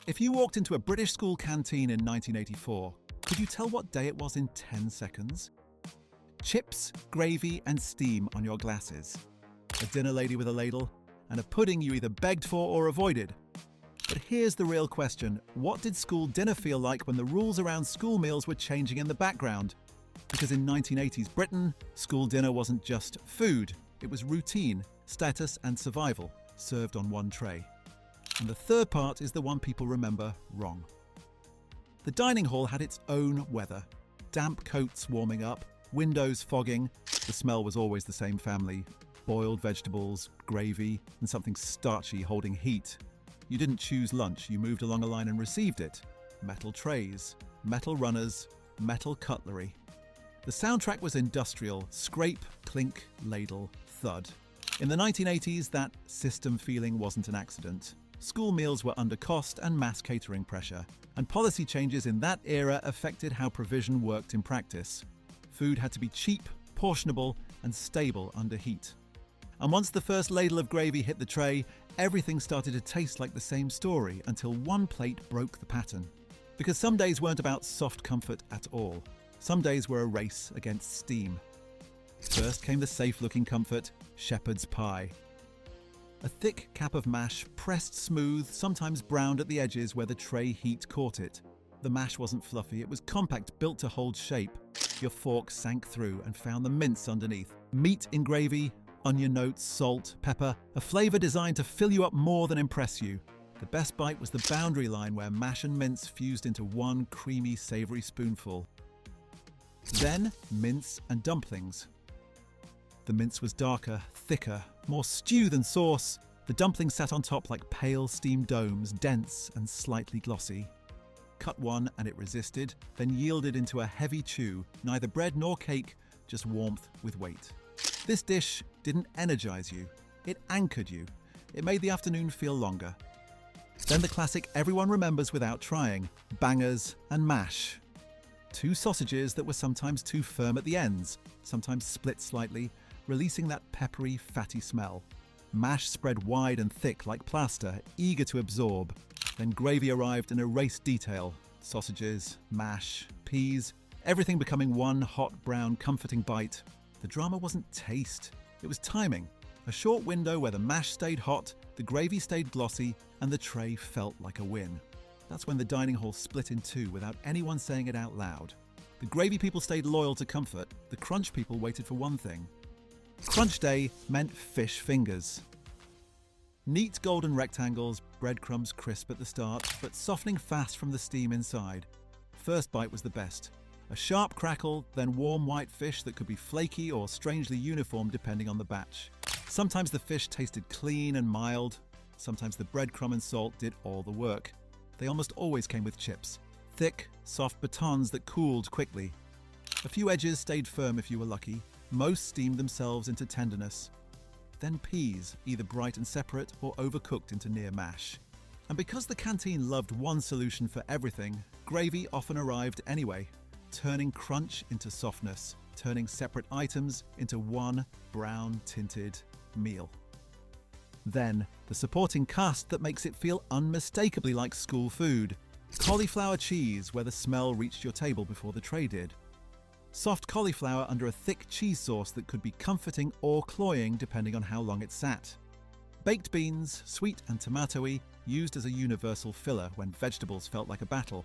If you walked into a British school canteen in 1984, could you tell what day it was in 10 seconds? Chips, gravy, and steam on your glasses. A dinner lady with a ladle, and a pudding you either begged for or avoided. But here's the real question. What did school dinner feel like when the rules around school meals were changing in the background? Because in 1980s Britain, school dinner wasn't just food. It was routine, status, and survival, served on one tray. And the third part is the one people remember wrong. The dining hall had its own weather. Damp coats warming up, windows fogging. The smell was always the same family. Boiled vegetables, gravy, and something starchy holding heat. You didn't choose lunch, you moved along a line and received it. Metal trays, metal runners, metal cutlery. The soundtrack was industrial: scrape, clink, ladle, thud. In the 1980s, that system feeling wasn't an accident. School meals were under cost and mass catering pressure, and policy changes in that era affected how provision worked in practice. Food had to be cheap, portionable, and stable under heat. And once the first ladle of gravy hit the tray, everything started to taste like the same story until one plate broke the pattern. Because some days weren't about soft comfort at all. Some days were a race against steam. First came the safe-looking comfort, shepherd's pie. A thick cap of mash, pressed smooth, sometimes browned at the edges where the tray heat caught it. The mash wasn't fluffy, it was compact, built to hold shape. Your fork sank through and found the mince underneath. Meat in gravy, onion notes, salt, pepper, a flavour designed to fill you up more than impress you. The best bite was the boundary line where mash and mince fused into one creamy, savoury spoonful. Then, mince and dumplings. The mince was darker, thicker, more stew than sauce. The dumplings sat on top like pale steamed domes, dense and slightly glossy. Cut one and it resisted, then yielded into a heavy chew, neither bread nor cake, just warmth with weight. This dish didn't energize you, it anchored you. It made the afternoon feel longer. Then the classic everyone remembers without trying, bangers and mash. Two sausages that were sometimes too firm at the ends, sometimes split slightly, releasing that peppery, fatty smell. Mash spread wide and thick like plaster, eager to absorb. Then gravy arrived and erased detail. Sausages, mash, peas, everything becoming one hot, brown, comforting bite. The drama wasn't taste, it was timing. A short window where the mash stayed hot, the gravy stayed glossy, and the tray felt like a win. That's when the dining hall split in two without anyone saying it out loud. The gravy people stayed loyal to comfort, the crunch people waited for one thing. Crunch day meant fish fingers. Neat golden rectangles, breadcrumbs crisp at the start, but softening fast from the steam inside. First bite was the best. A sharp crackle, then warm white fish that could be flaky or strangely uniform depending on the batch. Sometimes the fish tasted clean and mild. Sometimes the breadcrumb and salt did all the work. They almost always came with chips. Thick, soft batons that cooled quickly. A few edges stayed firm if you were lucky. Most steamed themselves into tenderness. Then peas, either bright and separate or overcooked into near mash. And because the canteen loved one solution for everything, gravy often arrived anyway, turning crunch into softness, turning separate items into one brown tinted meal. Then, the supporting cast that makes it feel unmistakably like school food. Cauliflower cheese, where the smell reached your table before the tray did. Soft cauliflower under a thick cheese sauce that could be comforting or cloying depending on how long it sat. Baked beans, sweet and tomatoey, used as a universal filler when vegetables felt like a battle.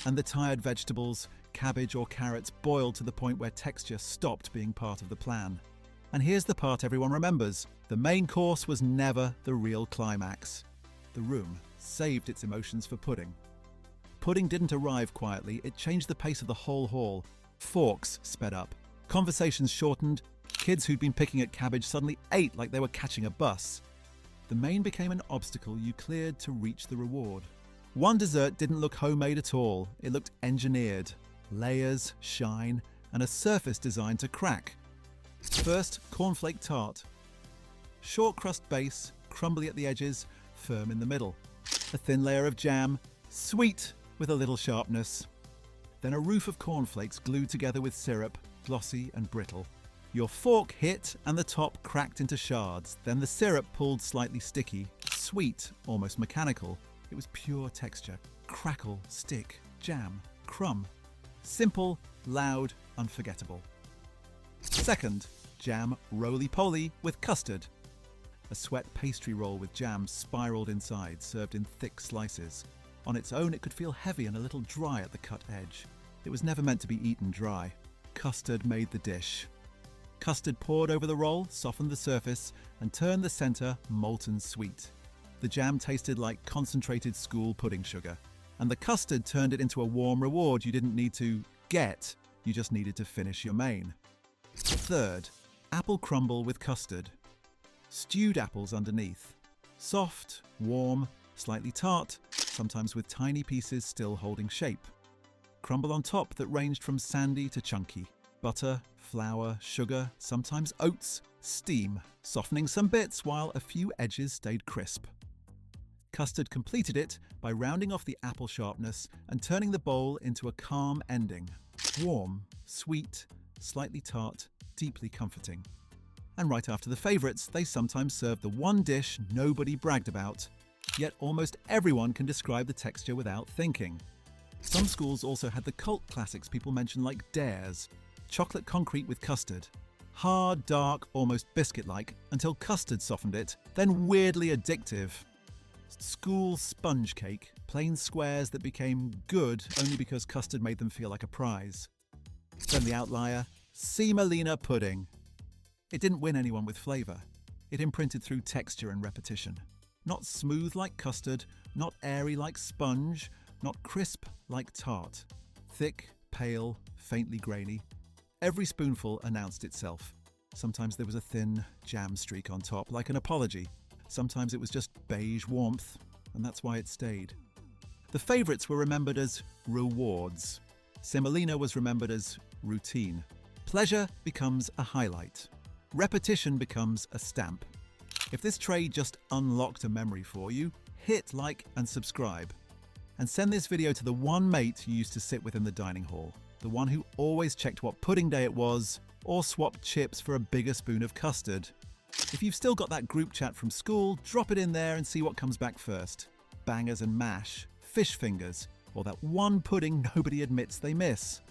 And the tired vegetables, cabbage or carrots, boiled to the point where texture stopped being part of the plan. And here's the part everyone remembers. The main course was never the real climax. The room saved its emotions for pudding. Pudding didn't arrive quietly, it changed the pace of the whole hall. Forks sped up. Conversations shortened. Kids who'd been picking at cabbage suddenly ate like they were catching a bus. The main became an obstacle you cleared to reach the reward. One dessert didn't look homemade at all. It looked engineered. Layers, shine, and a surface designed to crack. First, cornflake tart. Short crust base, crumbly at the edges, firm in the middle. A thin layer of jam, sweet with a little sharpness. Then a roof of cornflakes glued together with syrup, glossy and brittle. Your fork hit and the top cracked into shards. Then the syrup pulled slightly sticky, sweet, almost mechanical. It was pure texture, crackle, stick, jam, crumb. Simple, loud, unforgettable. Second, jam roly-poly with custard. A sweat pastry roll with jam spiraled inside, served in thick slices. On its own, it could feel heavy and a little dry at the cut edge. It was never meant to be eaten dry. Custard made the dish. Custard poured over the roll, softened the surface, and turned the centre molten sweet. The jam tasted like concentrated school pudding sugar, and the custard turned it into a warm reward you didn't need to get, you just needed to finish your main. Third, apple crumble with custard. Stewed apples underneath. Soft, warm, slightly tart, sometimes with tiny pieces still holding shape. Crumble on top that ranged from sandy to chunky. Butter, flour, sugar, sometimes oats, steam, softening some bits while a few edges stayed crisp. Custard completed it by rounding off the apple sharpness and turning the bowl into a calm ending. Warm, sweet, slightly tart, deeply comforting. And right after the favourites, they sometimes served the one dish nobody bragged about, yet almost everyone can describe the texture without thinking. Some schools also had the cult classics people mention like Dares, chocolate concrete with custard. Hard, dark, almost biscuit-like, until custard softened it, then weirdly addictive. School sponge cake, plain squares that became good only because custard made them feel like a prize. Then the outlier, semolina pudding. It didn't win anyone with flavour. It imprinted through texture and repetition. Not smooth like custard, not airy like sponge, not crisp like tart. Thick, pale, faintly grainy. Every spoonful announced itself. Sometimes there was a thin jam streak on top, like an apology. Sometimes it was just beige warmth, and that's why it stayed. The favourites were remembered as rewards. Semolina was remembered as routine. Pleasure becomes a highlight. Repetition becomes a stamp. If this tray just unlocked a memory for you, hit like and subscribe. And send this video to the one mate you used to sit with in the dining hall, the one who always checked what pudding day it was, or swapped chips for a bigger spoon of custard. If you've still got that group chat from school, drop it in there and see what comes back first. Bangers and mash, fish fingers, or that one pudding nobody admits they miss.